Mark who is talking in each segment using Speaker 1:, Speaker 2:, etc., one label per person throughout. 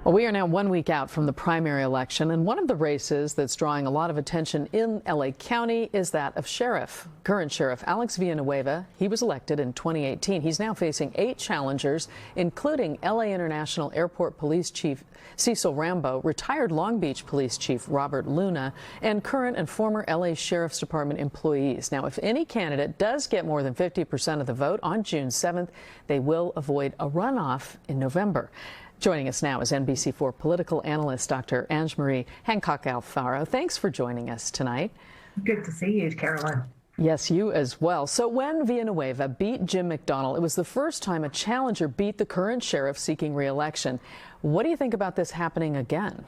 Speaker 1: Well, we are now 1 week out from the primary election, and one of the races that's drawing a lot of attention in LA County is that of sheriff. Current Sheriff Alex Villanueva, he was elected in 2018. He's now facing 8 challengers, including LA International Airport Police Chief Cecil Rambo, retired Long Beach Police Chief Robert Luna, and current and former LA Sheriff's Department employees. Now, if any candidate does get more than 50% of the vote on June 7th, they will avoid a runoff in November. Joining us now is NBC4 political analyst Dr. Ange-Marie Hancock-Alfaro. Thanks for joining us tonight.
Speaker 2: Good to see you, Caroline.
Speaker 1: Yes, you as well. So when Villanueva beat Jim McDonnell, it was the first time a challenger beat the current sheriff seeking re-election. What do you think about this happening again?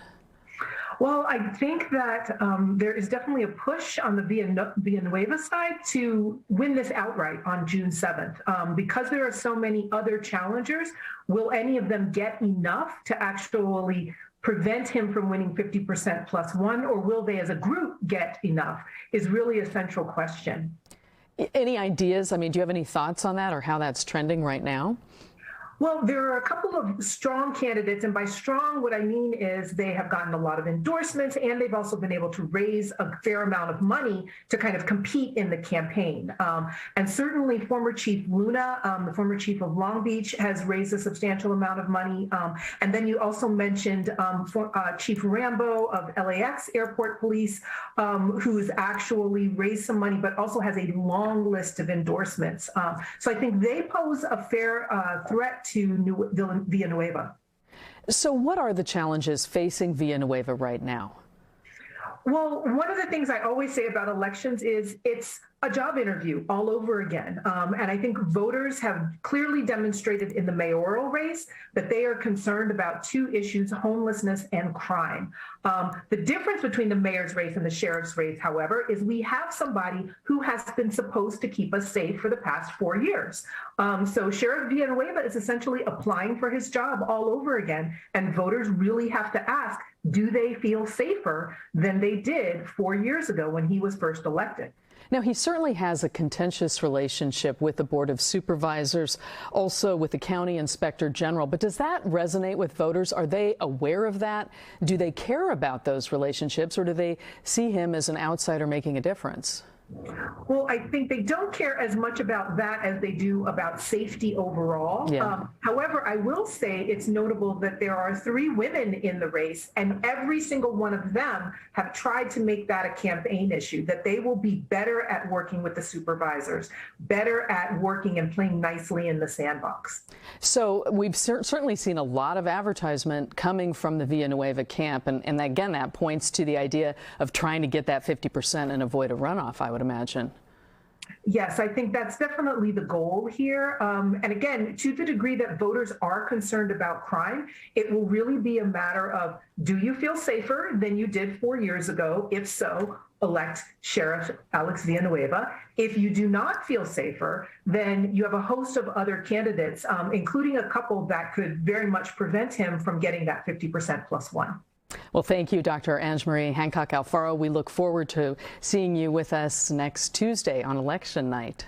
Speaker 2: Well, I think that there is definitely a push on the Villanueva side to win this outright on June 7th. Because there are so many other challengers, will any of them get enough to actually prevent him from winning 50% plus one, or will they as a group get enough is really a central question.
Speaker 1: Any ideas? I mean, do you have any thoughts on that or how that's trending right now?
Speaker 2: Well, there are a couple of strong candidates, and by strong, what I mean is they have gotten a lot of endorsements, and they've also been able to raise a fair amount of money to kind of compete in the campaign. And certainly former Chief Luna, the former chief of Long Beach, has raised a substantial amount of money. And then you also mentioned Chief Rambo of LAX Airport Police, who's actually raised some money, but also has a long list of endorsements. So I think they pose a fair threat to Villanueva.
Speaker 1: So what are the challenges facing Villanueva right now?
Speaker 2: Well, one of the things I always say about elections is it's a job interview all over again. And I think voters have clearly demonstrated in the mayoral race that they are concerned about 2 issues, homelessness and crime. The difference between the mayor's race and the sheriff's race, however, is we have somebody who has been supposed to keep us safe for the past 4 years. So Sheriff Villanueva is essentially applying for his job all over again. And voters really have to ask, do they feel safer than they did 4 years ago when he was first elected?
Speaker 1: Now, he certainly has a contentious relationship with the Board of Supervisors, also with the County Inspector General. But does that resonate with voters? Are they aware of that? Do they care about those relationships, or do they see him as an outsider making a difference?
Speaker 2: Well, I think they don't care as much about that as they do about safety overall.
Speaker 1: Yeah.
Speaker 2: However, I will say it's notable that there are 3 women in the race, and every single one of them have tried to make that a campaign issue, that they will be better at working with the supervisors, better at working and playing nicely in the sandbox.
Speaker 1: So we've certainly seen a lot of advertisement coming from the Villanueva camp, and again, that points to the idea of trying to get that 50% and avoid a runoff, I would imagine.
Speaker 2: Yes, I think that's definitely the goal here. And again, to the degree that voters are concerned about crime, it will really be a matter of, do you feel safer than you did 4 years ago? If so, elect Sheriff Alex Villanueva. If you do not feel safer, then you have a host of other candidates, including a couple that could very much prevent him from getting that 50% plus one.
Speaker 1: Well, thank you, Dr. Ange-Marie Hancock-Alfaro. We look forward to seeing you with us next Tuesday on election night.